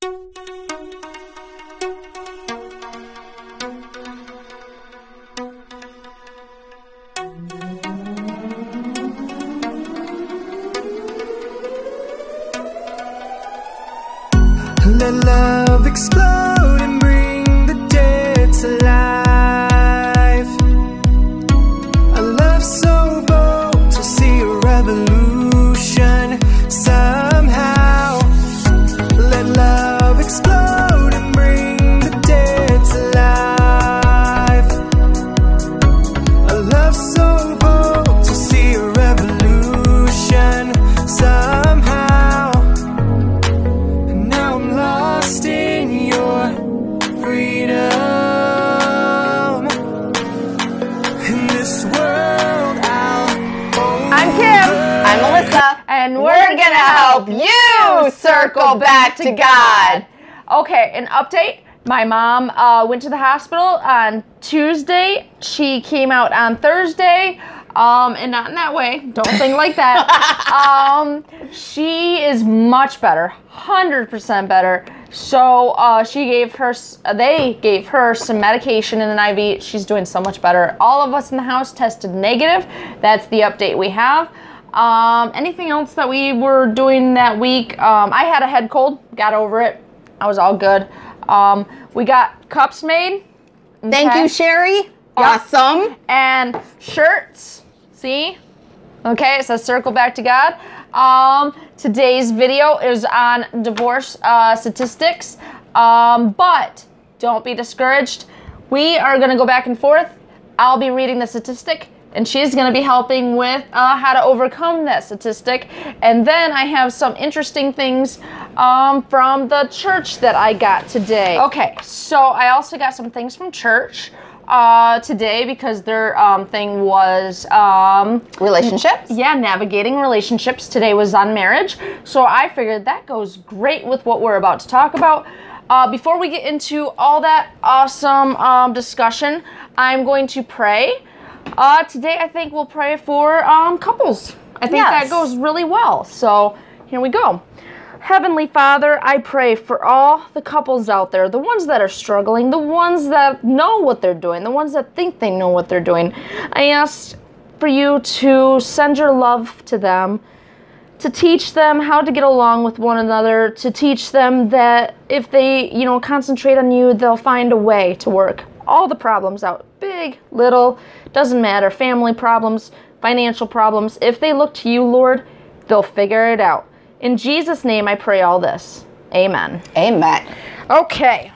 Let love explode and bring the dead to life. A love so bold to see a revolution somehow. Let love explode and bring the dead to life. A love so bold to see a revolution somehow. And we're gonna help you circle back to God. Okay, an update. My mom went to the hospital on Tuesday. She came out on Thursday. And not in that way. Don't think like that. She is much better, 100% better. So they gave her some medication in an IV. She's doing so much better. All of us in the house tested negative. That's the update we have. Anything else that we were doing that week? I had a head cold, got over it. I was all good. We got cups made. Okay. Thank you, Sherry. Yep. Awesome. And shirts. See? Okay, it says circle back to God. Today's video is on divorce statistics. But don't be discouraged. We are going to go back and forth. I'll be reading the statistic, and she's going to be helping with how to overcome that statistic. And then I have some interesting things from the church that I got today. Okay, so I also got some things from church today because their thing was relationships. Yeah, navigating relationships. Today was on marriage. So I figured that goes great with what we're about to talk about. Before we get into all that awesome discussion, I'm going to pray. Today I think we'll pray for couples. I think that goes really well. So here we go. Heavenly Father, I pray for all the couples out there, the ones that are struggling, the ones that know what they're doing, the ones that think they know what they're doing. I ask for you to send your love to them, to teach them how to get along with one another, to teach them that if they, concentrate on you, they'll find a way to work all the problems out. Big, little, doesn't matter. Family problems, financial problems. If they look to you, Lord, they'll figure it out. In Jesus' name, I pray all this. Amen. Amen. Okay.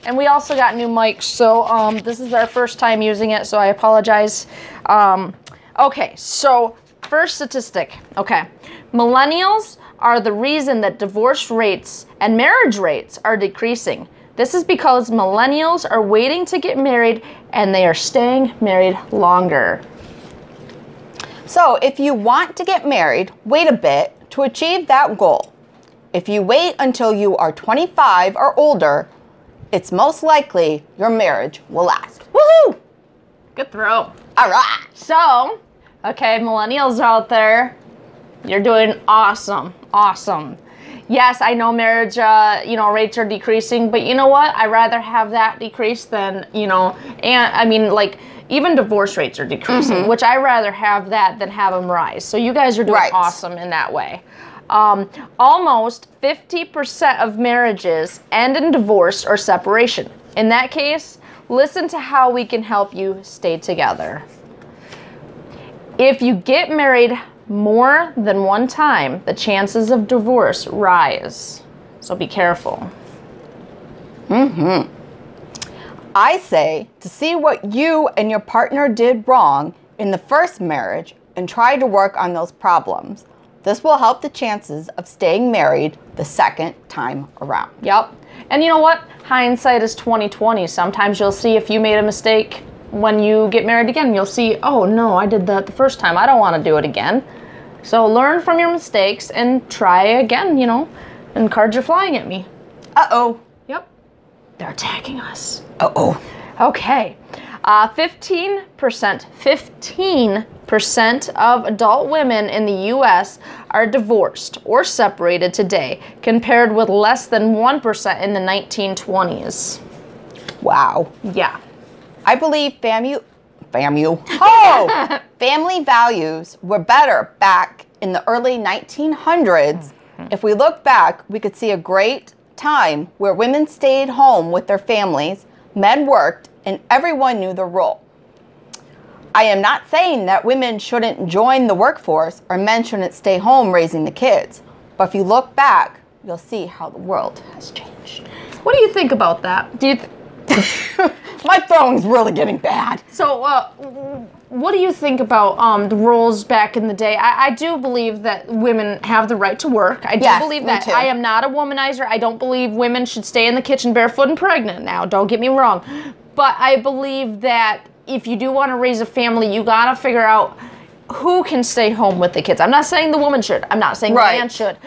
And we also got new mics, so this is our first time using it, so I apologize. Okay, so first statistic. Okay. Millennials are the reason that divorce rates and marriage rates are decreasing. This is because millennials are waiting to get married and they are staying married longer. So if you want to get married, wait a bit to achieve that goal. If you wait until you are 25 or older, it's most likely your marriage will last. Woohoo! Good throw. All right. So, okay, millennials out there, you're doing awesome. Awesome. Yes, I know marriage, rates are decreasing, but you know what? I'd rather have that decrease than, even divorce rates are decreasing, which I'd rather have that than have them rise. So you guys are doing awesome in that way. Almost 50% of marriages end in divorce or separation. In that case, listen to how we can help you stay together. If you get married more than one time, the chances of divorce rise. So be careful. I say to see what you and your partner did wrong in the first marriage and try to work on those problems. This will help the chances of staying married the second time around. Yep. And you know what? Hindsight is 20/20. Sometimes you'll see if you made a mistake when you get married again. You'll see, oh no, I did that the first time. I don't want to do it again. So learn from your mistakes and try again, and cards are flying at me. Uh-oh. Yep. They're attacking us. Uh-oh. Okay. 15% of adult women in the U.S. are divorced or separated today, compared with less than 1% in the 1920s. Wow. Yeah. I believe family values were better back in the early 1900s. If we look back, we could see a great time where women stayed home with their families, men worked, and everyone knew their role. I am not saying that women shouldn't join the workforce or men shouldn't stay home raising the kids. But if you look back, you'll see how the world has changed. What do you think about that? Do you My phone's really getting bad. So, what do you think about the roles back in the day? I do believe that women have the right to work. I do believe that. Too. I am not a womanizer. I don't believe women should stay in the kitchen barefoot and pregnant now. Don't get me wrong. But I believe that if you do want to raise a family, you got to figure out who can stay home with the kids. I'm not saying the woman should. I'm not saying the man should.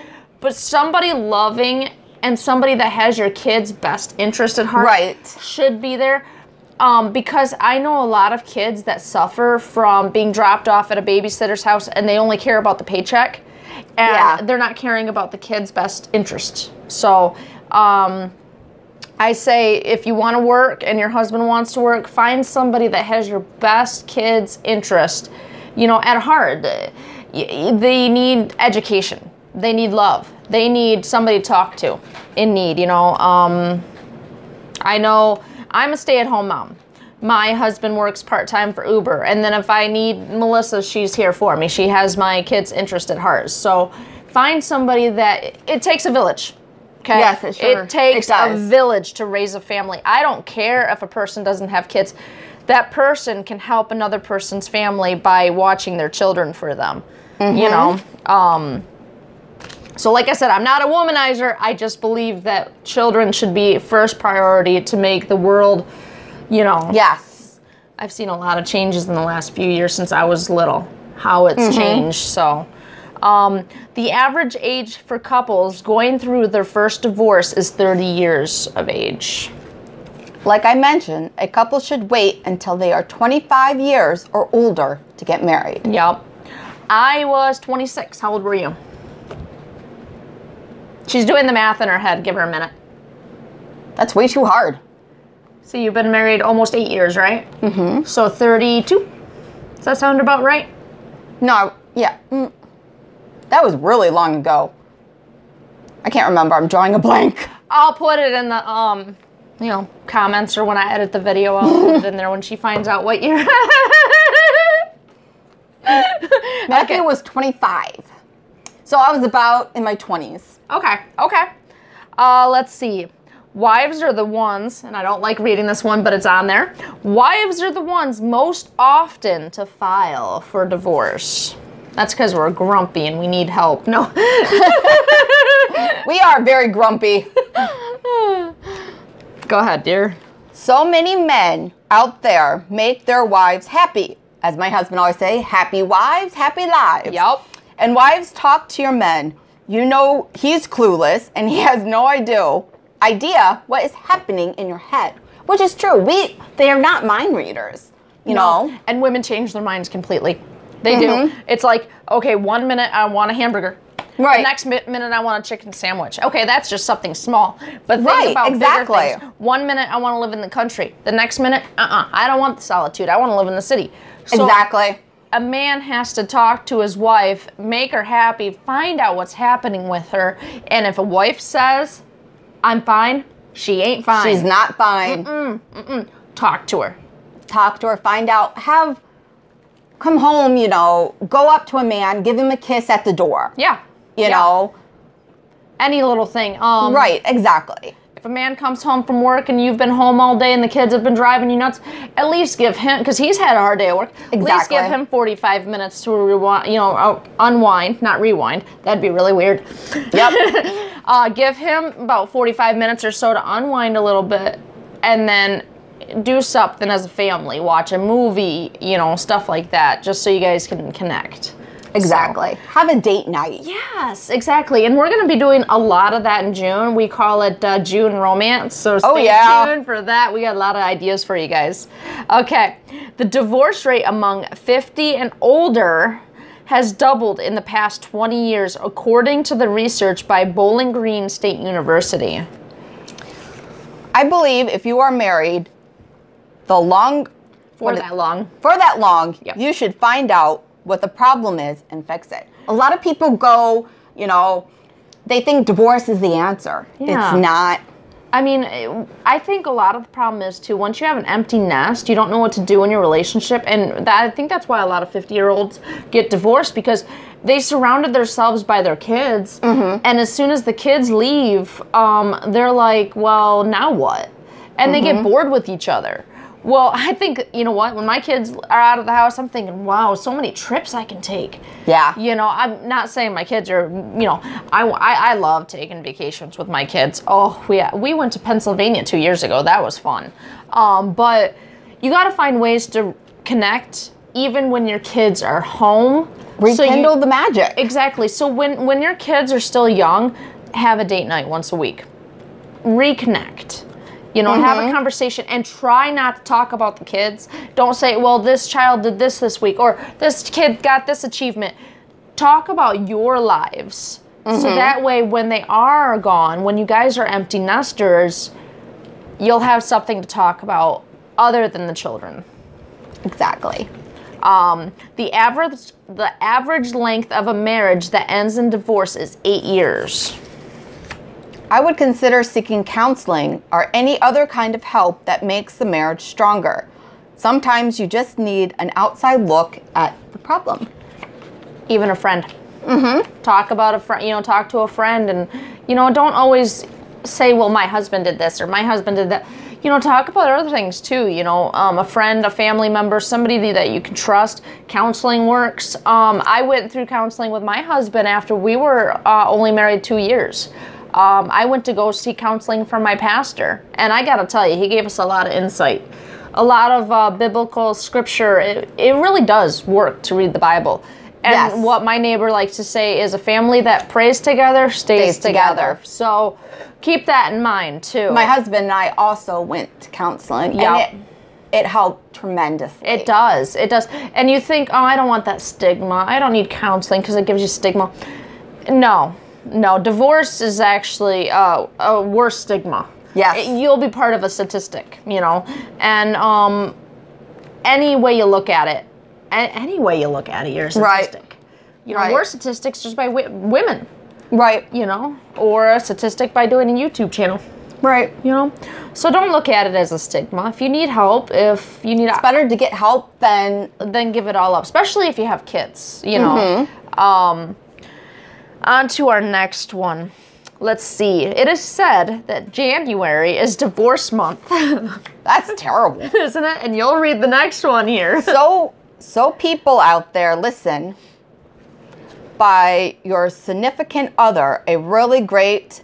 But somebody loving and somebody that has your kid's best interest at heart should be there. Because I know a lot of kids that suffer from being dropped off at a babysitter's house and they only care about the paycheck and they're not caring about the kid's best interest. So I say if you want to work and your husband wants to work, find somebody that has your best kid's interest, at heart. They need education. They need love. They need somebody to talk to in need, I know I'm a stay-at-home mom. My husband works part-time for Uber. And then if I need Melissa, she's here for me. She has my kid's interest at heart. So find somebody that, it takes a village. Okay? Yes, it sure. It takes a village to raise a family. I don't care if a person doesn't have kids. That person can help another person's family by watching their children for them. So like I said, I'm not a womanizer. I just believe that children should be first priority to make the world, Yes. I've seen a lot of changes in the last few years since I was little, how it's changed. So the average age for couples going through their first divorce is 30 years of age. Like I mentioned, a couple should wait until they are 25 years or older to get married. Yep. I was 26. How old were you? She's doing the math in her head. Give her a minute. That's way too hard. So you've been married almost 8 years, right? Mm-hmm. So 32? Does that sound about right? No, yeah. That was really long ago. I can't remember. I'm drawing a blank. I'll put it in the, comments or when I edit the video. I'll put it in there when she finds out what year. Matthew was 25. So I was about in my 20s. Okay. Let's see. Wives are the ones, and I don't like reading this one, but it's on there. Wives are the ones most often to file for divorce. That's because we're grumpy and we need help. No. We are very grumpy. Go ahead, dear. So many men out there make their wives happy. As my husband always say, happy wives, happy lives. Yep. And wives, talk to your men. He's clueless and he has no idea what is happening in your head. Which is true. They are not mind readers, you know. And women change their minds completely. They do. It's like, okay, 1 minute I want a hamburger. Right. The next minute I want a chicken sandwich. Okay, that's just something small. But think about bigger things. 1 minute I want to live in the country. The next minute, I don't want the solitude. I want to live in the city. So exactly. A man has to talk to his wife, make her happy, find out what's happening with her. And if a wife says, I'm fine, she ain't fine. She's not fine. Talk to her. Talk to her, find out, come home, go up to a man, give him a kiss at the door. Yeah. You know? Any little thing. Right, exactly. If a man comes home from work and you've been home all day and the kids have been driving you nuts, at least give him, because he's had a hard day at work, at least give him 45 minutes to unwind, not rewind. That'd be really weird. Yep. Give him about 45 minutes or so to unwind a little bit and then do something as a family. Watch a movie, stuff like that, just so you guys can connect. Exactly. Have a date night. Yes, exactly. And we're going to be doing a lot of that in June. We call it June romance. So stay tuned for that. We got a lot of ideas for you guys. Okay. The divorce rate among 50 and older has doubled in the past 20 years, according to the research by Bowling Green State University. I believe if you are married for that long, Yep. you should find out what the problem is and fix it. A lot of people go, they think divorce is the answer. Yeah. It's not. I mean, I think a lot of the problem is, too, once you have an empty nest, you don't know what to do in your relationship. And I think that's why a lot of 50-year-olds get divorced, because they surrounded themselves by their kids. And as soon as the kids leave, they're like, well, now what? And they get bored with each other. Well, I think, you know what, when my kids are out of the house, I'm thinking, wow, so many trips I can take. Yeah. I'm not saying my kids are, I love taking vacations with my kids. Oh, we went to Pennsylvania 2 years ago. That was fun. But you got to find ways to connect even when your kids are home. Rekindle the magic. Exactly. So when your kids are still young, have a date night once a week. Reconnect. Have a conversation and try not to talk about the kids. Don't say, well, this child did this week, or this kid got this achievement. Talk about your lives. So that way, when they are gone, when you guys are empty nesters, you'll have something to talk about other than the children. Exactly. The average length of a marriage that ends in divorce is 8 years. I would consider seeking counseling or any other kind of help that makes the marriage stronger. Sometimes you just need an outside look at the problem. Even a friend. Talk about a friend, talk to a friend, and, don't always say, well, my husband did this or my husband did that. Talk about other things too, a friend, a family member, somebody that you can trust. Counseling works. I went through counseling with my husband after we were only married 2 years. I went to go seek counseling from my pastor, and I got to tell you, he gave us a lot of insight, a lot of biblical scripture. It really does work to read the Bible. And what my neighbor likes to say is, a family that prays together stays together. So keep that in mind, too. My husband and I also went to counseling, and it helped tremendously. It does. It does. And you think, oh, I don't want that stigma. I don't need counseling because it gives you stigma. No, divorce is actually a worse stigma. Yes. You'll be part of a statistic, and any way you look at it, you're a statistic. Right. We're statistics just by women. Right. Or a statistic by doing a YouTube channel. Right. So don't look at it as a stigma. If you need help, it's better to get help than give it all up, especially if you have kids, On to our next one. Let's see. It is said that January is divorce month. That's terrible. Isn't it? And you'll read the next one here. So people out there, listen. Buy your significant other a really great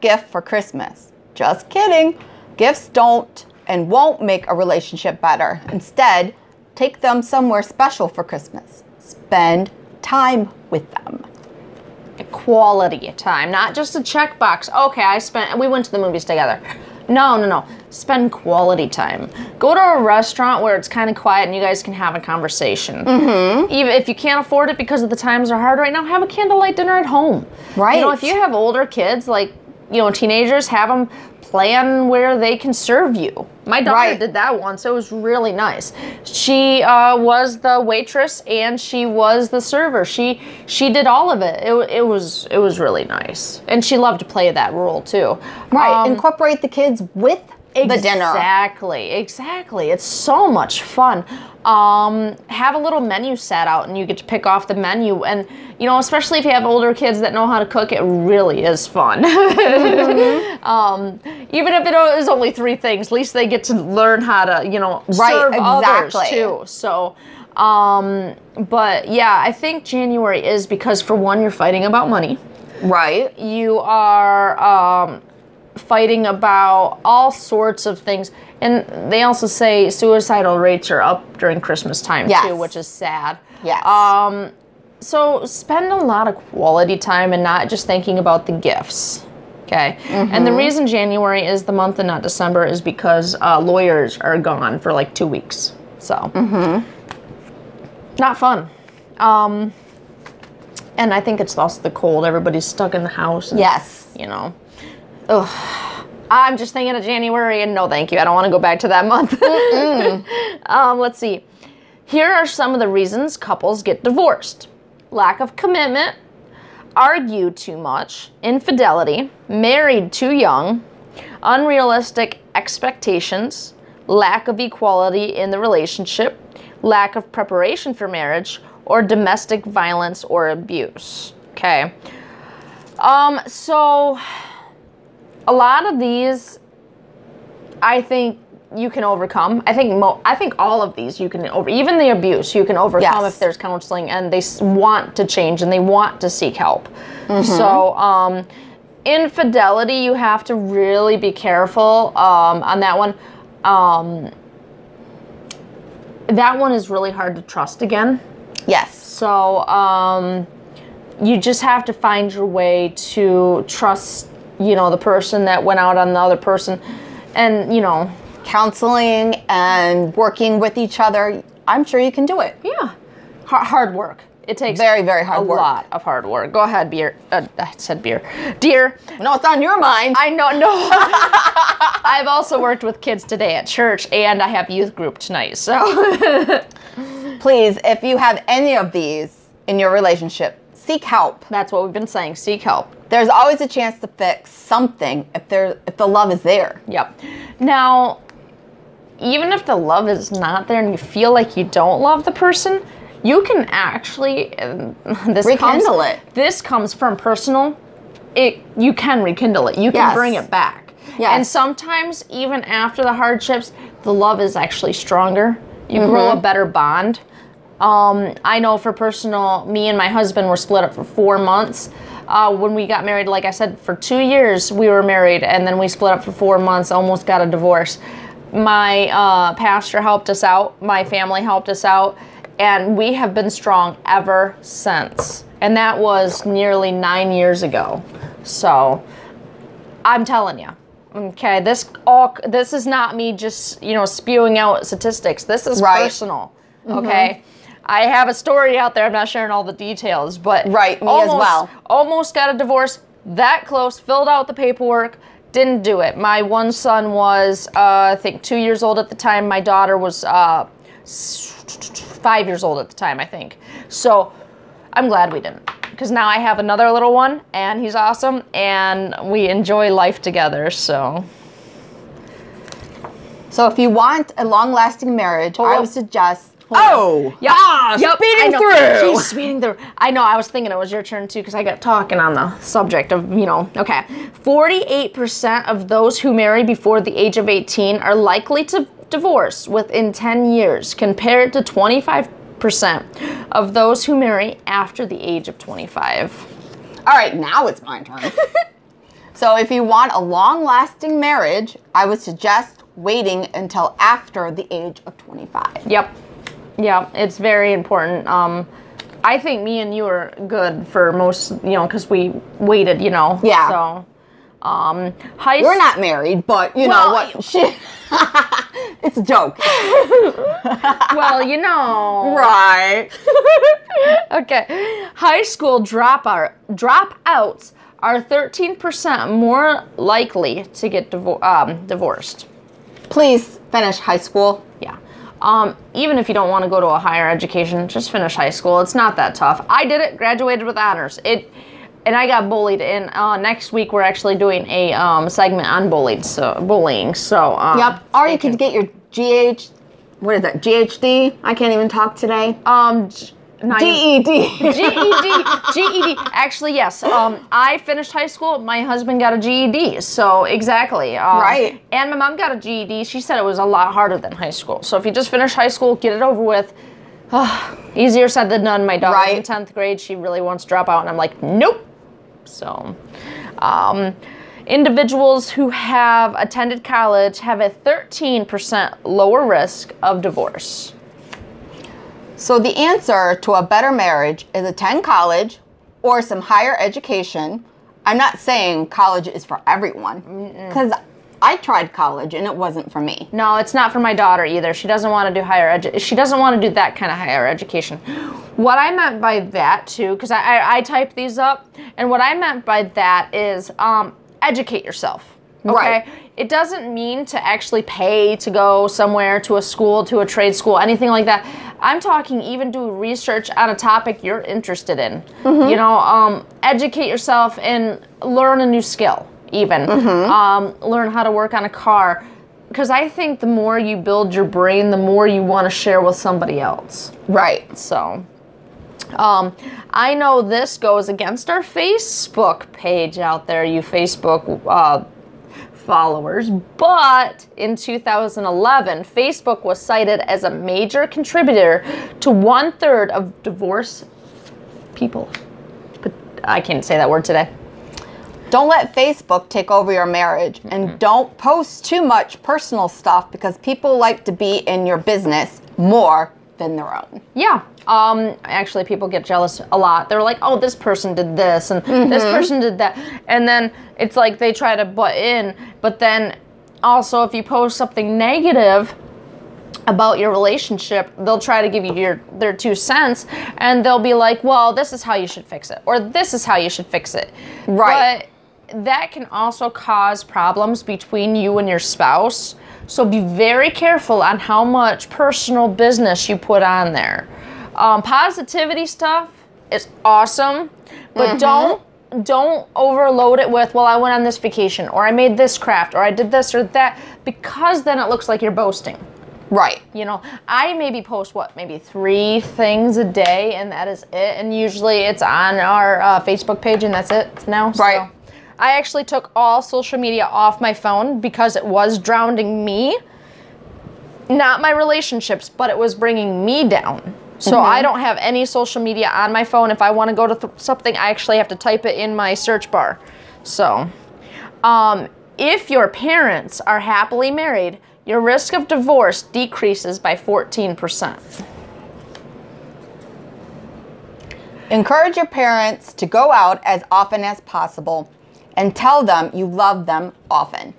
gift for Christmas. Just kidding. Gifts don't and won't make a relationship better. Instead, take them somewhere special for Christmas. Spend time with them. Quality time, not just a checkbox. Okay, we went to the movies together. No. Spend quality time. Go to a restaurant where it's kind of quiet and you guys can have a conversation. Even if you can't afford it because of the times are hard right now, have a candlelight dinner at home. Right. If you have older kids, like, teenagers, have them plan where they can serve you. My daughter did that once. It was really nice. She was the waitress and she was the server. She did all of it. It was really nice. And she loved to play that role too. Right. Incorporate the kids with the dinner. Exactly. It's so much fun. Have a little menu set out and you get to pick off the menu, and especially if you have older kids that know how to cook, it really is fun. Even if it is only 3 things, at least they get to learn how to serve others too. So but yeah, I think January is because, for one, you're fighting about money. Right. You are fighting about all sorts of things. And they also say suicidal rates are up during Christmas time too, which is sad. Yes. So spend a lot of quality time and not just thinking about the gifts. Okay. And the reason January is the month and not December is because lawyers are gone for like 2 weeks. So not fun. And I think it's also the cold. Everybody's stuck in the house. And, Yes. you know. Ugh. I'm just thinking of January and no thank you. I don't want to go back to that month. Let's see. Here are some of the reasons couples get divorced. Lack of commitment, argue too much, infidelity, married too young, unrealistic expectations, lack of equality in the relationship, lack of preparation for marriage, or domestic violence or abuse. Okay. So a lot of these, I think you can overcome. I think all of these you can even the abuse you can overcome Yes. if there's counseling and they want to change and they want to seek help. So infidelity, you have to really be careful on that one. That one is really hard to trust again. Yes. So you just have to find your way to trust, the person that went out on the other person, and Counseling and working with each other. I'm sure you can do it. yeah, hard work. It takes Very, very hard work. A lot of hard work. Go ahead, beer. I said beer, dear. No, it's on your mind. I know. No, I've also worked with kids today at church, and I have youth group tonight. So Please, if you have any of these in your relationship, seek help. that's what we've been saying. Seek help. There's always a chance to fix something if the love is there. Yep. Now, even if the love is not there and you feel like you don't love the person, you can actually Rekindle it. This comes from personal. You can rekindle it. You can Yes. bring it back. Yes. And sometimes even after the hardships, the love is actually stronger. You grow a better bond. I know for personal, me and my husband were split up for 4 months. When we got married, like I said, for 2 years we were married, and then we split up for 4 months, almost got a divorce. My pastor helped us out, my family helped us out, and we have been strong ever since. And that was nearly 9 years ago. So I'm telling you, okay, this is not me just, spewing out statistics. This is Right. personal, okay? I have a story out there. I'm not sharing all the details, but Right, me as well. Almost got a divorce, that close, filled out the paperwork, didn't do it. My one son was, I think, 2 years old at the time. My daughter was 5 years old at the time, I think. So I'm glad we didn't, because now I have another little one, and he's awesome, and we enjoy life together, so. So if you want a long-lasting marriage, I would suggest. Yep. Speeding I know. through. She's speeding through. I know. I was thinking it was your turn too, because I got talking on the subject of, Okay. 48% of those who marry before the age of 18 are likely to divorce within 10 years, compared to 25% of those who marry after the age of 25. All right, now it's my turn. So if you want a long-lasting marriage, I would suggest waiting until after the age of 25. Yep. Yeah, it's very important. I think me and you are good for most, because we waited, Yeah. So, We're not married, but you know what? It's a joke. Well, Right. Okay. High school dropouts are 13% more likely to get divorced. Please finish high school. Yeah. Even if you don't want to go to a higher education, just finish high school. It's not that tough. I did it, graduated with honors. And I got bullied. And next week we're actually doing a segment on bullying. So Yep. Or you could get your GHD? I can't even talk today. GED. GED. Actually, yes. I finished high school. My husband got a GED. So exactly. Right. And my mom got a GED. She said it was a lot harder than high school. So if you just finish high school, get it over with. Easier said than done. My daughter's in 10th grade. She really wants to drop out, and I'm like, nope. So, individuals who have attended college have a 13% lower risk of divorce. So the answer to a better marriage is attend college or some higher education. I'm not saying college is for everyone, because I tried college and it wasn't for me. No, it's not for my daughter either. She doesn't want to do higher education. She doesn't want to do that kind of higher education. What I meant by that too, because I typed these up, and what I meant by that is educate yourself. Okay? Right. It doesn't mean to actually pay to go somewhere, to a school, to a trade school, anything like that. I'm talking even do research on a topic you're interested in. You know, educate yourself and learn a new skill even. Learn how to work on a car. Because I think the more you build your brain, the more you want to share with somebody else. Right. So, I know this goes against our Facebook page out there, you Facebook followers, but in 2011, Facebook was cited as a major contributor to 1/3 of divorce people. But I can't say that word today. Don't let Facebook take over your marriage, and don't post too much personal stuff, because people like to be in your business more than their own. Yeah. Actually, people get jealous a lot. They're like, oh, this person did this, and this person did that. And then it's like they try to butt in. But then also, if you post something negative about your relationship, they'll try to give you their 2 cents, and they'll be like, well, this is how you should fix it, or this is how you should fix it. Right. But that can also cause problems between you and your spouse. So be very careful on how much personal business you put on there. Positivity stuff is awesome, but don't overload it with, well, I went on this vacation, or I made this craft, or I did this or that, because then it looks like you're boasting. Right. You know, I maybe post, maybe 3 things a day, and that is it. And usually it's on our Facebook page, and that's it now. Right. So I actually took all social media off my phone because it was drowning me. Not my relationships, but it was bringing me down. So I don't have any social media on my phone. If I want to go to something, I actually have to type it in my search bar. So, if your parents are happily married, your risk of divorce decreases by 14%. Encourage your parents to go out as often as possible, and tell them you love them often.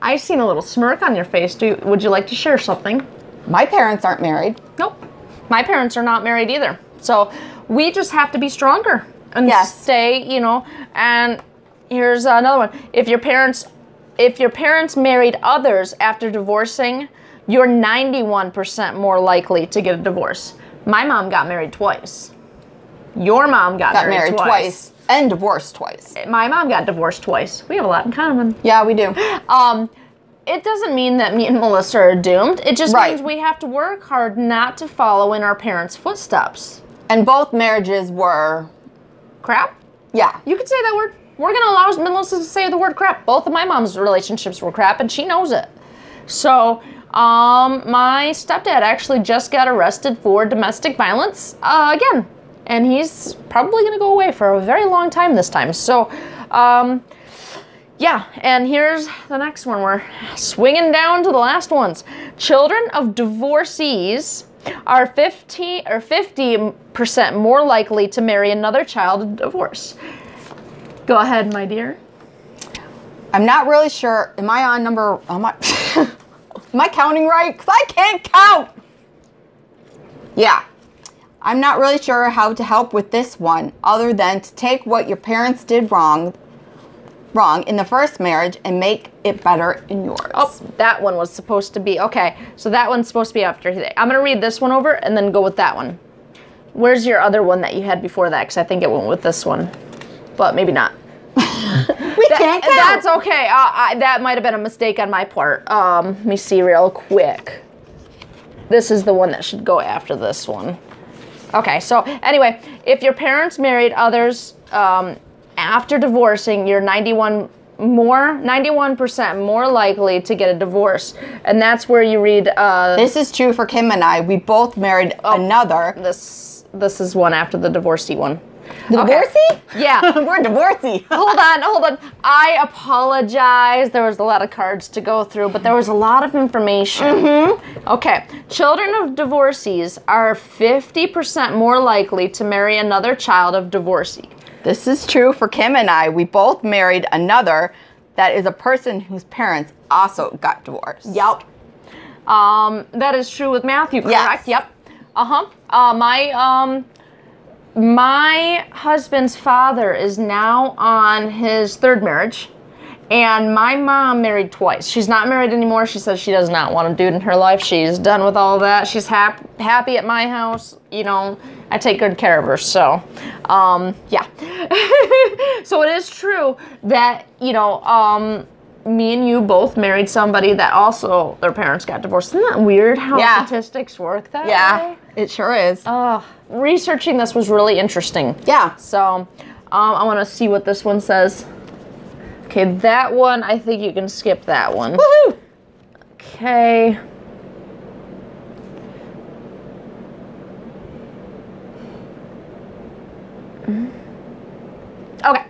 I seen a little smirk on your face. Would you like to share something? My parents aren't married. Nope. My parents are not married either. So we just have to be stronger and stay, you know. And here's another one. If your parents married others after divorcing, you're 91% more likely to get a divorce. My mom got married twice. Your mom got married twice. And divorced twice. My mom got divorced twice. We have a lot in common. Yeah, we do. It doesn't mean that me and Melissa are doomed. It just means we have to work hard not to follow in our parents' footsteps. And both marriages were... crap? Yeah. You could say that word. We're going to allow Melissa to say the word crap. Both of my mom's relationships were crap, and she knows it. So, my stepdad actually just got arrested for domestic violence again. And he's probably going to go away for a very long time this time. So, yeah, and here's the next one. We're swinging down to the last ones. Children of divorcees are 50% more likely to marry another child of divorce. Go ahead, my dear. I'm not really sure. Am I on number... Am I counting right? Because I can't count. Yeah. I'm not really sure how to help with this one, other than to take what your parents did wrong in the first marriage and make it better in yours. Oh, that one was supposed to be, okay, so that one's supposed to be after today. I'm going to read this one over and then go with that one. Where's your other one that you had before that? Because I think it went with this one, but maybe not. We can't count. That's okay. That might have been a mistake on my part. Let me see real quick. This is the one that should go after this one. Okay, so anyway, if your parents married others after divorcing, you're 91% more likely to get a divorce. And that's where you read... this is true for Kim and I. We both married another. This is one after the divorcee one. Divorcee? Yeah. We're divorcee. Hold on. I apologize. There was a lot of cards to go through, but there was a lot of information. Okay. Children of divorcees are 50% more likely to marry another child of divorcee. This is true for Kim and I. We both married another that is a person whose parents also got divorced. Yep. That is true with Matthew, correct? Yes. Yep. My husband's father is now on his third marriage, and my mom married twice. She's not married anymore. She says she does not want a dude in her life. She's done with all that. She's happy at my house. You know, I take good care of her. So, yeah. So it is true that, you know, me and you both married somebody that also their parents got divorced. Isn't that weird how statistics work that way? Yeah, it sure is. Researching this was really interesting. Yeah. So I want to see what this one says. Okay, that one, I think you can skip that one. Woohoo! Okay. Okay.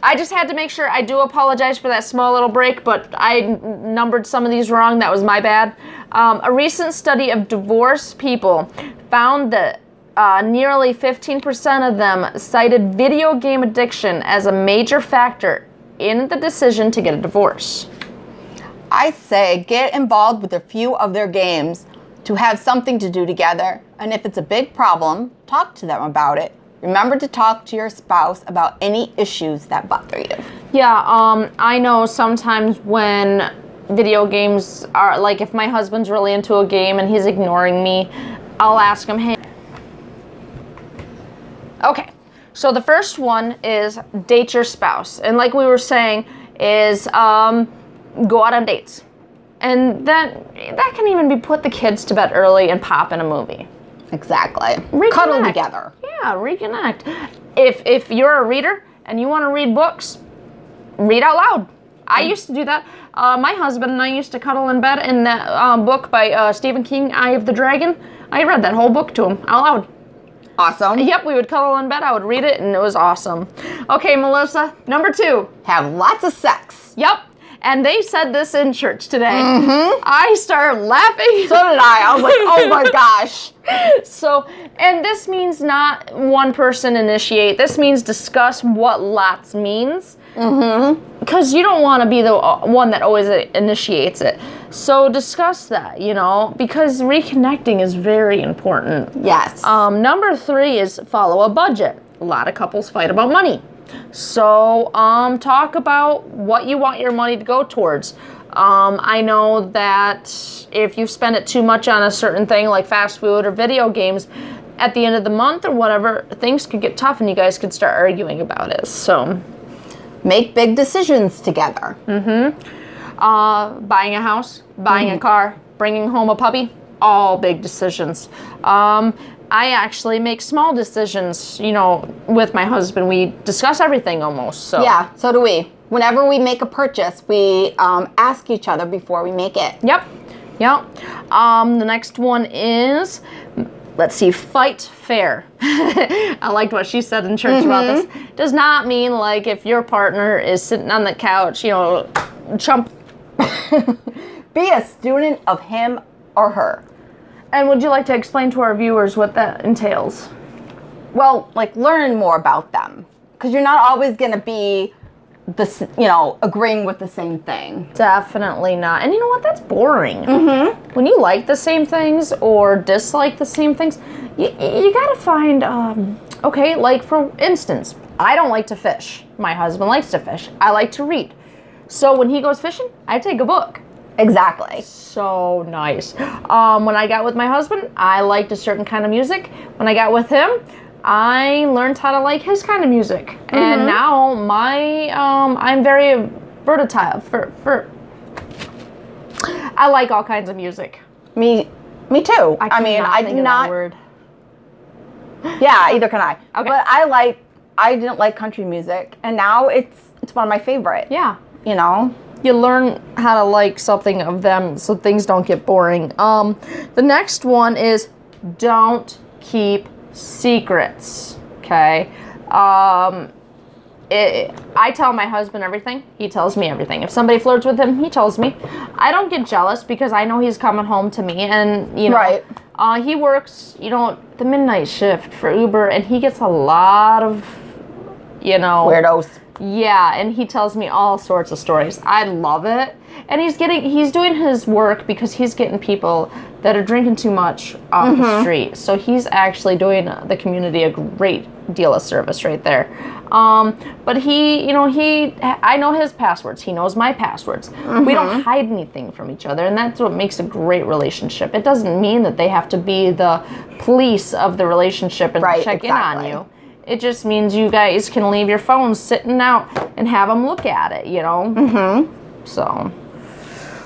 I just had to make sure. I do apologize for that small little break, but I numbered some of these wrong. That was my bad. A recent study of divorced people found that nearly 15% of them cited video game addiction as a major factor in the decision to get a divorce. I say get involved with a few of their games to have something to do together. And if it's a big problem, talk to them about it. Remember to talk to your spouse about any issues that bother you. Yeah, I know sometimes when video games are, like if my husband's really into a game and he's ignoring me, I'll ask him, hey. Okay, so the first one is date your spouse. And like we were saying, is go out on dates. And that can even be put the kids to bed early and pop in a movie. Exactly. Reconnect. Cuddle together. Yeah, reconnect. If you're a reader and you want to read books, read out loud. I used to do that. My husband and I used to cuddle in bed in that book by Stephen King, Eye of the Dragon. I read that whole book to him out loud. Awesome. Yep, we would cuddle in bed. I would read it, and it was awesome. Okay, Melissa, number 2. Have lots of sex. Yep. And they said this in church today. I started laughing. So did I. I was like, oh my gosh. So, and this means not one person initiate. This means discuss what lots means. Because you don't want to be the one that always initiates it. So discuss that, you know, because reconnecting is very important. Yes. Number 3 is follow a budget. A lot of couples fight about money. So, talk about what you want your money to go towards. I know that if you spend it too much on a certain thing like fast food or video games, at the end of the month or whatever, things could get tough and you guys could start arguing about it. So, make big decisions together. Buying a house, buying a car, bringing home a puppy, all big decisions. I actually make small decisions, you know, with my husband. We discuss everything almost. So Yeah, so do we. Whenever we make a purchase, we ask each other before we make it. Yep. The next one is, let's see, fight fair. I liked what she said in church about this. Does not mean like if your partner is sitting on the couch, you know, chump. Be a student of him or her. And would you like to explain to our viewers what that entails? Well, like learn more about them. Because you're not always going to be, agreeing with the same thing. Definitely not. And you know what? That's boring. When you like the same things or dislike the same things, you got to find, okay, like for instance, I don't like to fish. My husband likes to fish. I like to read. So when he goes fishing, I take a book. Exactly. So nice. When I got with my husband, I liked a certain kind of music. When I got with him, I learned how to like his kind of music. And now I'm very versatile. I like all kinds of music. Me too. I do not. Word. Yeah, either can I. Okay. But I didn't like country music, and now it's one of my favorite. Yeah. You know. You learn how to like something of them so things don't get boring. The next one is don't keep secrets. Okay. I tell my husband everything. He tells me everything. If somebody flirts with him, he tells me. I don't get jealous because I know he's coming home to me, and you know, Right. He works, you know, the midnight shift for Uber, and he gets a lot of, you know, Weirdos. yeah, and he tells me all sorts of stories. I love it. And he's doing his work because he's getting people that are drinking too much off the street. So he's actually doing the community a great deal of service right there. But I know his passwords. He knows my passwords. We don't hide anything from each other, and that's what makes a great relationship. It doesn't mean that they have to be the police of the relationship and Right, check in on exactly. you. It just means you guys can leave your phones sitting out and have them look at it, you know? So,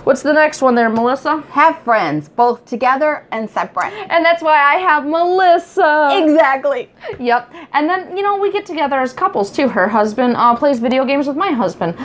what's the next one there, Melissa? Have friends, both together and separate. And that's why I have Melissa. Exactly. Yep. And then, you know, we get together as couples too. Her husband plays video games with my husband.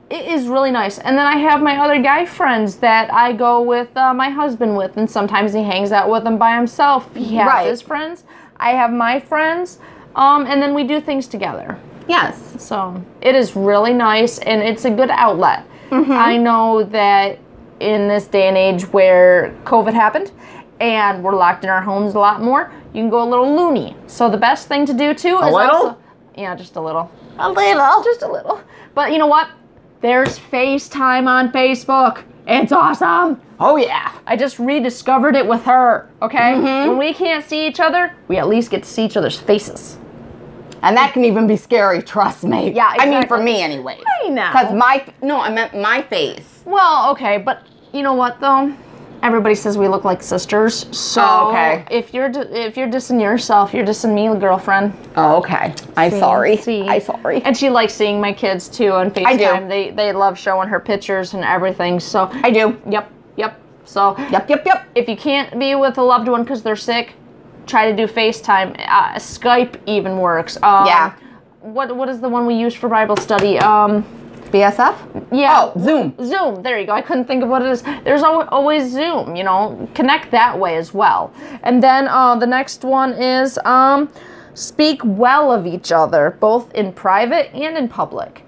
It is really nice. And then I have my other guy friends that I go with my husband with, and sometimes he hangs out with them by himself. He has Right. his friends. I have my friends. And then we do things together. Yes. So it is really nice, and it's a good outlet. I know that in this day and age where COVID happened and we're locked in our homes a lot more, you can go a little loony. So the best thing to do too is little? also, yeah, just a little. A little. Just a little. But you know what? There's FaceTime on Facebook. It's awesome. Oh, yeah. I just rediscovered it with her, okay? When we can't see each other, we at least get to see each other's faces. And that can even be scary, trust me. Yeah, I mean, for exactly. me anyway. I know. Because I meant my face. Well, okay, but you know what though? Everybody says we look like sisters. So Oh, okay. if you're dissing yourself, you're dissing me, girlfriend. Oh, okay. I'm sorry. See? I'm sorry. And she likes seeing my kids too on FaceTime. I do. They love showing her pictures and everything. So I do. Yep. So Yep. if you can't be with a loved one because they're sick, try to do FaceTime. Skype even works. Yeah. What is the one we use for Bible study? BSF? Yeah. Oh, Zoom. Zoom. There you go. I couldn't think of what it is. There's always Zoom, you know. Connect that way as well. And then the next one is speak well of each other, both in private and in public.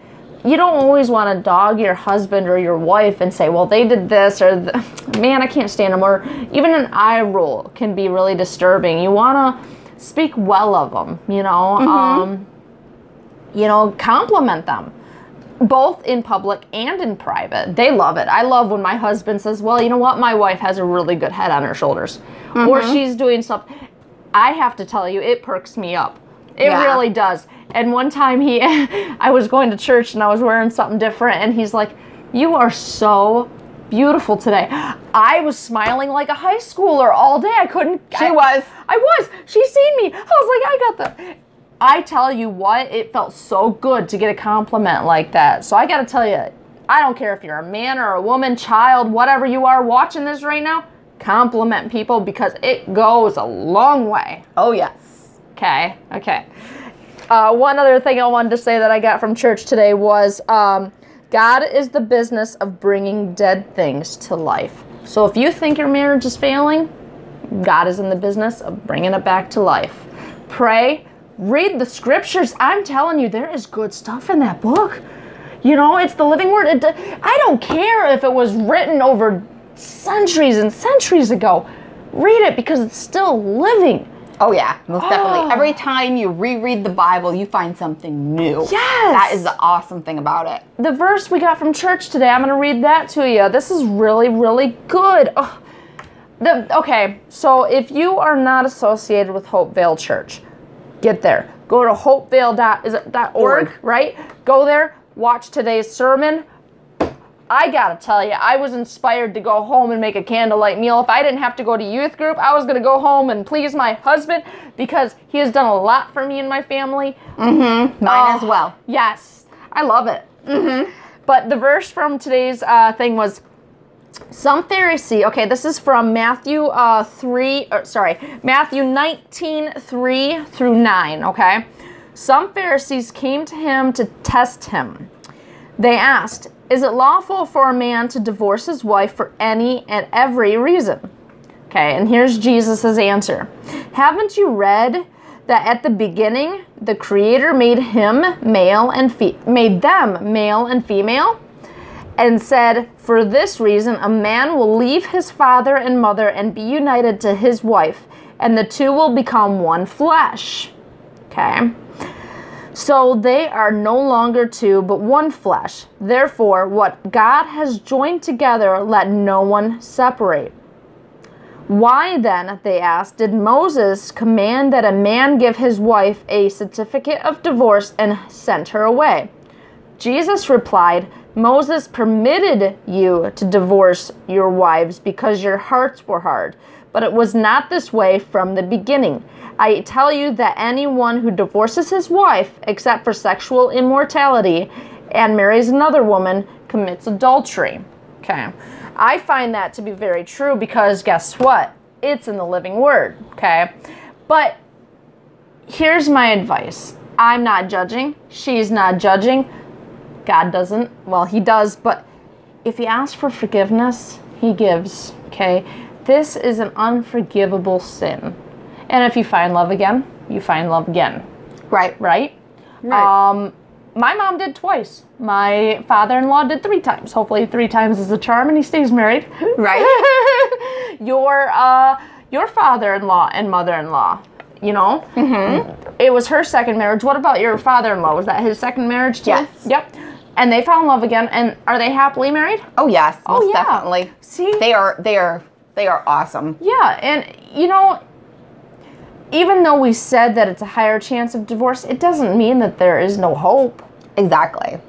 You don't always want to dog your husband or your wife and say, well, they did this, or man, I can't stand them, or even an eye roll can be really disturbing. You want to speak well of them, you know. Compliment them. Both in public and in private. They love it. I love when my husband says, well, you know what? My wife has a really good head on her shoulders. Or she's doing something. I have to tell you, it perks me up. It really does. And one time I was going to church and I was wearing something different, and he's like, you are so beautiful today. I was smiling like a high schooler all day. I couldn't. She was. I was. She seen me. I was like, I tell you what, it felt so good to get a compliment like that. So I got to tell you, I don't care if you're a man or a woman, child, whatever you are watching this right now, compliment people because it goes a long way. Oh, yes. Okay. One other thing I wanted to say that I got from church today was God is the business of bringing dead things to life. So if you think your marriage is failing, God is in the business of bringing it back to life. Pray. Read the scriptures. I'm telling you, there is good stuff in that book. You know, it's the living word. I don't care if it was written over centuries and centuries ago. Read it because it's still living. Oh, yeah, most definitely. Every time you reread the Bible, you find something new. Yes. That is the awesome thing about it. The verse we got from church today, I'm going to read that to you. This is really, really good. Okay, so if you are not associated with Hopevale Church, get there. Go to hopevale.org, right? Go there, watch today's sermon. I gotta tell you, I was inspired to go home and make a candlelight meal. If I didn't have to go to youth group, I was gonna go home and please my husband because he has done a lot for me and my family. Mine as well. Yes, I love it. But the verse from today's thing was, some Pharisee, okay, this is from Matthew 19:3 through 9, okay? Some Pharisees came to him to test him. They asked, is it lawful for a man to divorce his wife for any and every reason? Okay, and here's Jesus' answer. Haven't you read that at the beginning, the Creator made them male and female, and said, for this reason, a man will leave his father and mother and be united to his wife, and the two will become one flesh. Okay? So they are no longer two, but one flesh. Therefore, what God has joined together, let no one separate. Why then, they asked, did Moses command that a man give his wife a certificate of divorce and send her away? Jesus replied, Moses permitted you to divorce your wives because your hearts were hard, but it was not this way from the beginning. I tell you that anyone who divorces his wife, except for sexual immorality, and marries another woman, commits adultery. Okay. I find that to be very true because guess what? It's in the living word. Okay. But here's my advice. I'm not judging. She's not judging. God doesn't. Well, he does. But if you ask for forgiveness, he gives. Okay. This is an unforgivable sin. And if you find love again, you find love again. Right. Right? Right. My mom did twice. My father-in-law did 3 times. Hopefully 3 times is a charm and he stays married. Right. Your father-in-law and mother-in-law, you know? Mm-hmm. It was her second marriage. What about your father-in-law? Was that his second marriage too? Yes. Yep. And they found love again. And are they happily married? Oh yes, most yeah. definitely. See? They are awesome. Yeah, and you know, even though we said that it's a higher chance of divorce, it doesn't mean that there is no hope. Exactly.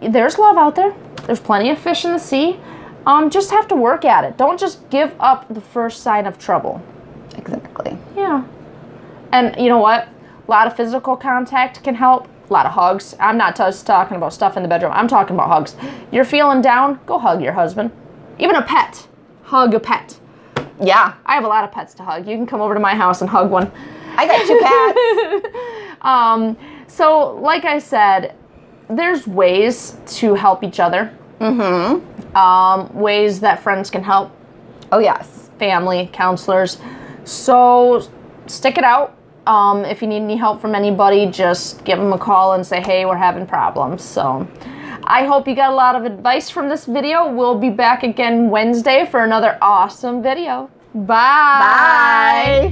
There's love out there. There's plenty of fish in the sea. Just have to work at it. Don't just give up the first sign of trouble. Exactly. Yeah. And you know what? A lot of physical contact can help. A lot of hugs. I'm not just talking about stuff in the bedroom. I'm talking about hugs. You're feeling down? Go hug your husband. Even a pet. Hug a pet. Yeah. I have a lot of pets to hug. You can come over to my house and hug one. I got 2 cats. So, like I said, there's ways to help each other. Mm-hmm. Ways that friends can help. Oh, yes. Family, counselors. So, stick it out. If you need any help from anybody, just give them a call and say, hey, we're having problems. So, I hope you got a lot of advice from this video. We'll be back again Wednesday for another awesome video. Bye. Bye.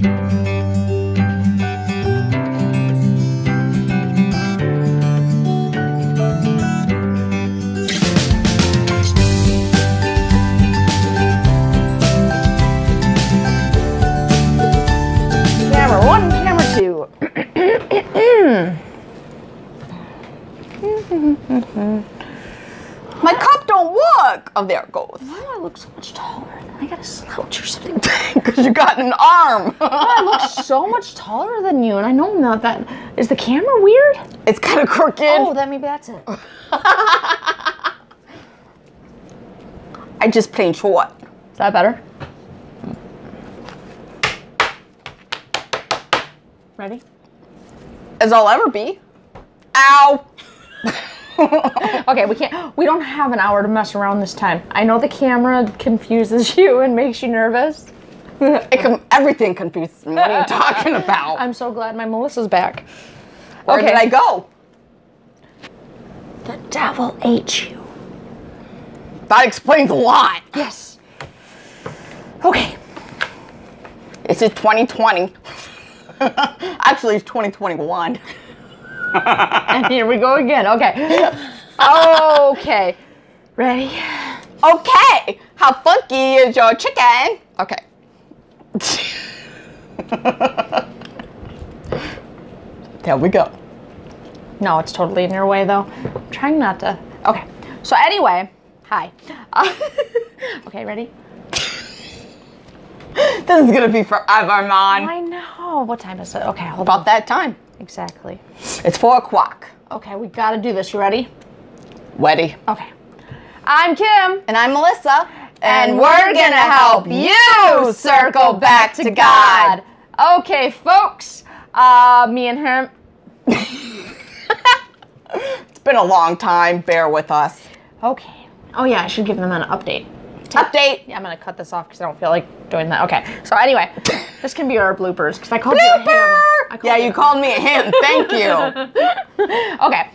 Camera 1, camera 2. My cup don't work. Oh, there it goes. Why do I look so much taller? I gotta slouch or something. Because you got an arm. I look so much taller than you, and I know I'm not that. Is the camera weird? It's kind of crooked. Oh, then maybe that's it. I just plain short. Is that better? Ready? As I'll ever be. Ow. Okay, we don't have an hour to mess around this time. I know the camera confuses you and makes you nervous. Everything confuses me. What are you talking about? I'm so glad my Melissa's back. Where did I go? The devil ate you. That explains a lot. Yes. Okay. This is 2020. Actually, it's 2021. And here we go again. Okay. Okay. Ready? Okay. How funky is your chicken? Okay. There we go. No, it's totally in your way, though. I'm trying not to. Okay. So anyway, hi. Okay, ready? This is gonna be forever, man. I know. What time is it? Okay, hold on. About that time. Exactly. It's 4 o'clock. Okay, we gotta do this. You ready? Ready. Okay. I'm Kim. And I'm Melissa. And we're gonna help you circle back to God. Okay, folks. Me and him. It's been a long time. Bear with us. Okay. Oh yeah, I should give them an update. Update. Yeah, I'm gonna cut this off because I don't feel like doing that. Okay. So anyway, this can be our bloopers because I called you him. I called Yeah, you called me a him. Thank you. Okay,